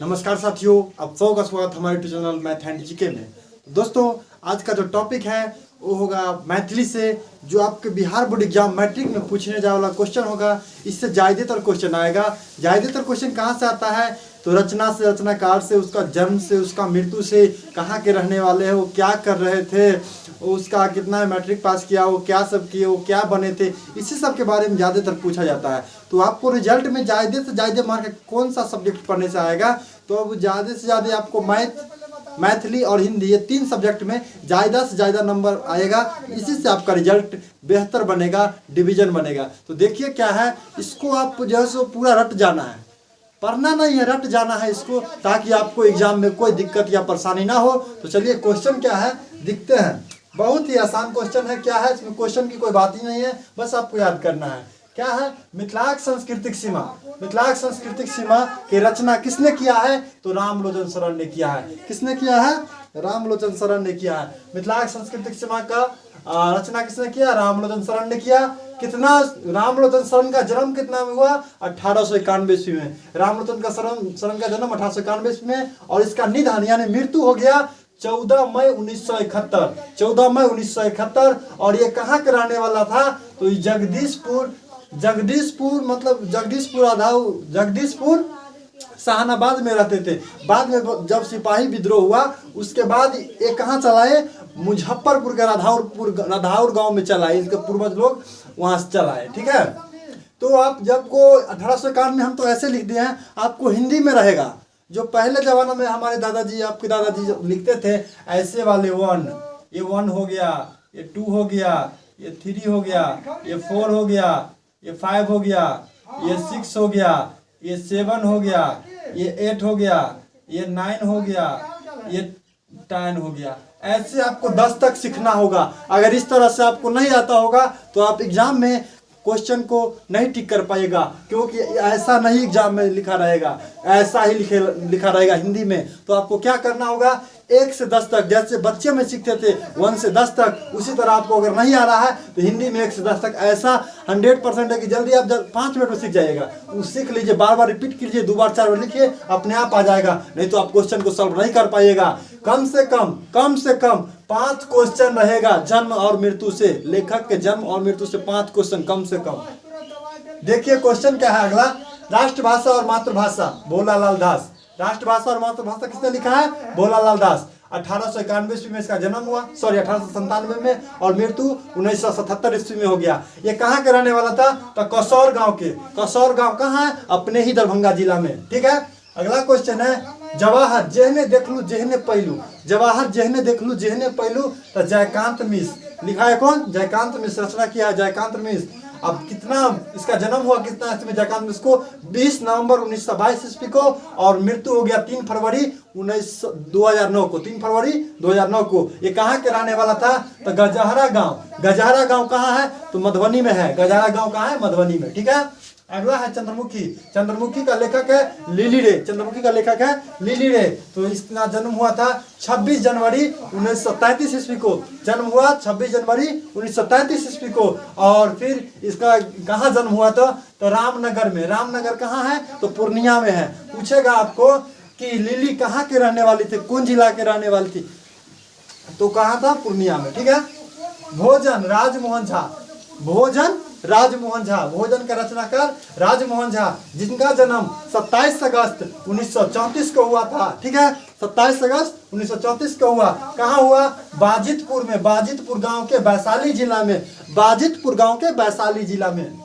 नमस्कार साथियों, आप सबका स्वागत हमारे YouTube channel math and GK में। दोस्तों, आज का जो टॉपिक है वो होगा मैथिली से, जो आपके बिहार बोर्ड एग्जाम मैट्रिक में पूछने जाने वाला क्वेश्चन होगा। इससे ज़्यादातर क्वेश्चन आएगा। ज़्यादातर क्वेश्चन कहाँ से आता है? तो रचना से, रचनाकार से, उसका जन्म से, उसका मृत्यु से, कहाँ के रहने वाले हैं, वो क्या कर रहे थे, उसका कितना मैट्रिक पास किया, वो क्या सब किए, वो क्या बने थे, इसी सब के बारे में ज़्यादातर पूछा जाता है। तो आपको रिजल्ट में ज़्यादा से ज़्यादा मार्क कौन सा सब्जेक्ट पढ़ने से आएगा? तो अब ज़्यादा से ज़्यादा आपको मैथिली और हिंदी, ये 3 सब्जेक्ट में ज़्यादा से ज़्यादा नंबर आएगा। इसी से आपका रिजल्ट बेहतर बनेगा, डिवीजन बनेगा। तो देखिए क्या है, इसको आप जो है सो पूरा रट जाना है, पढ़ना नहीं है, रट जाना है इसको, ताकि आपको एग्जाम में कोई दिक्कत या परेशानी ना हो। तो चलिए क्वेश्चन क्या है दिखते हैं। बहुत ही आसान क्वेश्चन है। क्या है इसमें? क्वेश्चन की कोई बात ही नहीं है, बस आपको याद करना है। क्या है? मिथिलाक सांस्कृतिक सीमा। मिथिलाक सांस्कृतिक सीमा की रचना किसने किया है? तो रामलोचन शरण ने किया है। किसने किया है? रामलोचन शरण ने किया है। मिथिलाक सांस्कृतिक सीमा का रचना किसने किया? रामलोचन शरण ने किया। कितना? रामलोचन शरण का जन्म कितना में हुआ? 1891 ईस्वी में। रामलोचन का शरण का जन्म 1891 ईस्वी में, और इसका निधन यानी मृत्यु हो गया 14 मई 1971। 14 मई 1971। और ये कहाँ के रहने वाला था? तो जगदीशपुर सहानाबाद में रहते थे। बाद में जब सिपाही विद्रोह हुआ, उसके बाद ये कहाँ चलाए? मुजफ्फरपुर के राधाउर गांव में चलाए। इसके पूर्वज लोग वहां से चलाए। ठीक है। तो आप जब को 1891 में, हम तो ऐसे लिख दिए हैं, आपको हिंदी में रहेगा। जो पहले जमाना में हमारे दादाजी, आपके दादाजी लिखते थे ऐसे वाले 1, ये 1 हो गया, ये 2 हो गया, ये 3 हो गया, ये 4 हो गया, ये 5 हो गया, ये 6 हो गया, ये 7 हो गया, ये 8 हो गया, ये 9 हो गया, ये 10 हो गया। ऐसे आपको 10 तक सीखना होगा। अगर इस तरह से आपको नहीं आता होगा तो आप एग्जाम में क्वेश्चन को नहीं टिक कर पाएगा, क्योंकि ऐसा नहीं एग्जाम में लिखा रहेगा, ऐसा ही लिखा रहेगा हिंदी में। तो आपको क्या करना होगा? 1 से 10 तक, जैसे बच्चे में सीखते थे 1 से 10 तक, उसी तरह आपको अगर नहीं आ रहा है तो हिंदी में 1 से 10 तक ऐसा 100% है कि जल्दी आप 5 मिनट में सीख जाइएगा। सीख लीजिए, बार बार रिपीट कीजिए, 2 बार 4 बार लिखिए, अपने आप आ जाएगा। नहीं तो आप क्वेश्चन को सॉल्व नहीं कर पाइएगा। कम से कम 5 क्वेश्चन रहेगा जन्म और मृत्यु से। लेखक के जन्म और मृत्यु से 5 क्वेश्चन कम से कम। देखिए क्वेश्चन क्या है अगला। राष्ट्रभाषा और मातृभाषा, भोलालाल दास। राष्ट्रभाषा और मातृभाषा किसने लिखा है? भोलालाल दास। 1891 ईस्वी में इसका जन्म हुआ, 1897 में, और मृत्यु 1977 ईस्वी में हो गया। ये कहाँ के रहने वाला था? तो कसौर गांव के। कसौर गांव कहाँ है? अपने ही दरभंगा जिला में। ठीक है। अगला क्वेश्चन है जवाहर जेहने देखलू जेहने पहलू। जवाहर जेहने देखलू जेहने पहलू, तो जयकांत मिश्र लिखा है। कौन? जयकांत मिश्र। रचना किया है जयकांत मिश्र। अब कितना इसका जन्म हुआ कितना इसमें? जयकांत मिश्र को 20 नवंबर 1922 ईस्वी को, और मृत्यु हो गया 3 फरवरी 2009 को। 3 फरवरी 2009 को। ये कहाँ के रहने वाला था? तो गजहरा गांव। गजहरा गांव कहाँ है? तो मधुबनी में है। गजहरा गांव कहाँ है? मधुबनी में। ठीक है। अगला है चंद्रमुखी। चंद्रमुखी का लेखक है लिली रे। चंद्रमुखी का लेखक है लिली रे। तो इसका जन्म हुआ था 26 जनवरी 1933 ईस्वी को। जन्म हुआ 26 जनवरी 1933 ईस्वी को। और फिर इसका कहाँ जन्म हुआ था? तो रामनगर में। रामनगर कहाँ है? तो पूर्णिया में है। पूछेगा आपको कि लिली कहाँ के रहने वाली थी, कौन जिला के रहने वाली थी? तो कहाँ था? पूर्णिया में। ठीक है। भोजन राजमोहन झा। भोजन राजमोहन झा। भोजन का रचनाकार राजमोहन झा, जिनका जन्म 27 अगस्त 1934 को हुआ था। ठीक है। 27 अगस्त 1934 को हुआ। कहाँ हुआ? बाजितपुर में। बाजितपुर गांव के वैशाली जिला में। बाजितपुर गांव के वैशाली जिला में।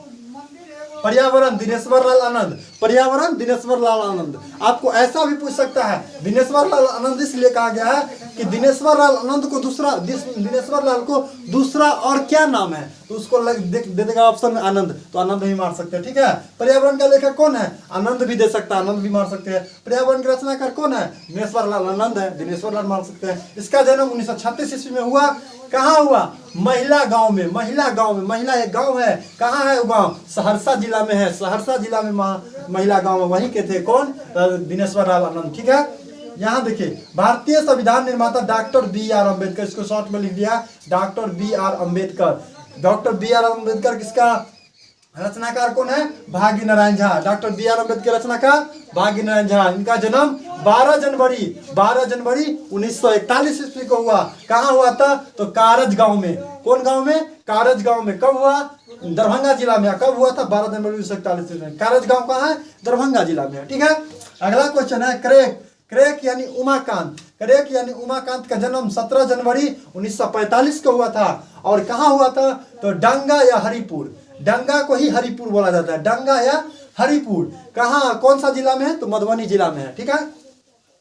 पर्यावरण दिनेश्वर लाल आनंद। पर्यावरण दिनेश्वर लाल आनंद। आपको ऐसा भी पूछ सकता है, दिनेश्वर लाल आनंद इसलिए कहा गया है कि दिनेश्वर लाल आनंद को दिनेश्वर लाल को दूसरा और क्या नाम है? तो उसको दे देगा ऑप्शन में आनंद, तो आनंद भी मार सकते हैं। ठीक है। पर्यावरण का लेखक कौन है? आनंद भी दे सकता है, आनंद भी मार सकते हैं। पर्यावरण के रचनाकार कौन है? दिनेश्वर लाल आनंद है, दिनेश्वर लाल मार सकते हैं। इसका जन्म 1936 ईस्वी में हुआ। कहाँ हुआ? महिला गांव में। महिला गांव में। महिला एक गांव है। कहाँ है वो गांव? सहरसा जिला में है। सहरसा जिला में महिला गांव में। वहीं के थे। कौन? दिनेश्वर लाल आनंद। ठीक है। यहाँ देखिए, भारतीय संविधान निर्माता डॉक्टर B.R. अम्बेडकर। इसको शॉर्ट में लिख दिया doctor B.R. Ambedkar. Doctor B.R. Ambedkar किसका रचनाकार कौन है? Bhagya Narayan Jha. Doctor B R Ambedkar रचनाकार भाग्य नारायण झा। इनका जन्म 12 जनवरी 1941 ईस्वी को हुआ। कहाँ हुआ था? तो कारज गांव में। कौन गांव में? कारज गांव में। कब हुआ? दरभंगा जिला में। कब हुआ था? 12 जनवरी 1941 में। कारज गांव कहाँ है? दरभंगा जिला में। ठीक है। अगला क्वेश्चन है क्रेक यानी उमाकांत। क्रेक यानी उमाकांत का जन्म 17 जनवरी 1945 को हुआ था। और कहाँ हुआ था? तो डंगा या हरिपुर। डंगा को ही हरिपुर बोला जाता है। डंगा या हरिपुर कहाँ, कौन सा जिला में है? तो मधुबनी जिला में है। ठीक है।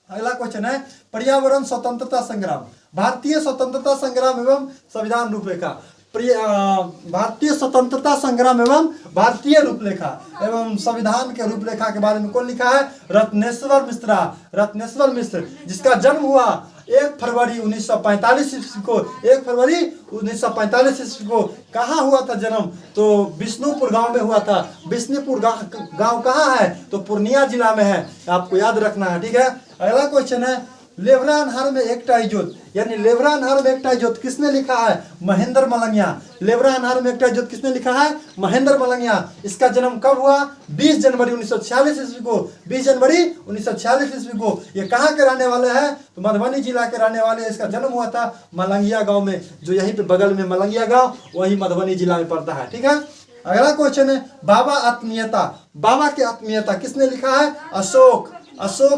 अगला क्वेश्चन है पर्यावरण स्वतंत्रता संग्राम। भारतीय स्वतंत्रता संग्राम एवं संविधान रूपरेखा। भारतीय स्वतंत्रता संग्राम एवं भारतीय रूपरेखा एवं संविधान के रूपरेखा के बारे में कौन लिखा है? रत्नेश्वर मिश्र, जिसका जन्म हुआ 1 फरवरी 1945 ईस्वी को। 1 फरवरी 1945 ईस्वी को। कहाँ हुआ था जन्म? तो बिष्णुपुर गांव में हुआ था। बिष्णुपुर गांव कहाँ है? तो पूर्णिया जिला में है। आपको याद रखना है। ठीक है। अगला क्वेश्चन है लेवरानहर में एकटा इजोत, यानी लेवरानहर में एकटा इजोत किसने लिखा है? महेंद्र मलंगिया। लेवरानहर में एकटा इजोत किसने लिखा है? महेंद्र मलंगिया। इसका जन्म कब हुआ? 20 जनवरी 1946 ईस्वी को। 20 जनवरी 1946 ईस्वी को। ये कहाँ के रहने वाले हैं? तो मधुबनी जिला के रहने वाले। इसका जन्म हुआ था मलंगिया गाँव में, जो यहीं पे बगल में मलंगिया गाँव, वही मधुबनी जिला में पड़ता है। ठीक है। अगला क्वेश्चन है बाबा आत्मीयता। बाबा की आत्मीयता किसने लिखा है? अशोक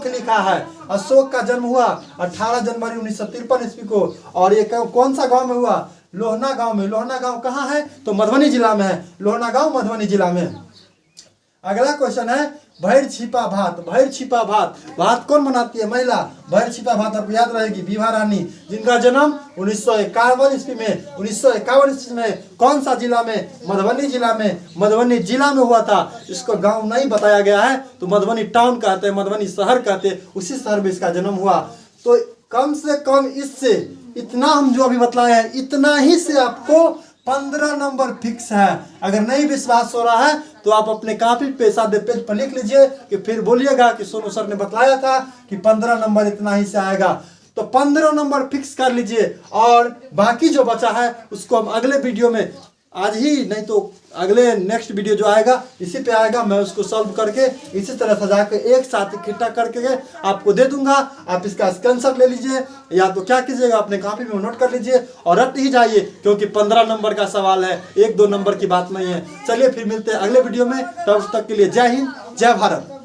लिखा है। अशोक का जन्म हुआ 18 जनवरी 1953 ईस्वी को। और ये कौन सा गांव में हुआ? लोहना गांव में। लोहना गांव कहाँ है? तो मधुबनी जिला में है। लोहना गांव मधुबनी जिला में। अगला क्वेश्चन है भैर छिपा भात। भात कौन बनाती है? महिला। भैर छिपा भात आपको याद रहेगी, विभा रानी, जिनका जन्म 1951 ईस्वी में कौन सा जिला में? मधुबनी जिला में हुआ था। इसको गांव नहीं बताया गया है, तो मधुबनी टाउन कहते हैं, मधुबनी शहर कहते हैं। उसी शहर में इसका जन्म हुआ। तो कम से कम इससे इतना हम जो अभी बतलाए हैं, इतना ही से आपको 15 नंबर फिक्स है। अगर नहीं विश्वास हो रहा है तो आप अपने कॉपी पे सादे पेज पर लिख लीजिए कि फिर बोलिएगा कि सोनू सर ने बतलाया था कि 15 नंबर इतना ही से आएगा। तो 15 नंबर फिक्स कर लीजिए। और बाकी जो बचा है उसको हम अगले वीडियो में, आज ही नहीं तो अगले नेक्स्ट वीडियो जो आएगा इसी पे आएगा, मैं उसको सॉल्व करके इसी तरह सजा के एक साथ इकट्ठा करके आपको दे दूंगा। आप इसका स्क्रीनशॉट ले लीजिए, या तो क्या कीजिएगा अपने कॉपी में नोट कर लीजिए और रट ही जाइए, क्योंकि 15 नंबर का सवाल है, 1-2 नंबर की बात नहीं है। चलिए फिर मिलते हैं अगले वीडियो में। तब तक के लिए जय हिंद, जय भारत।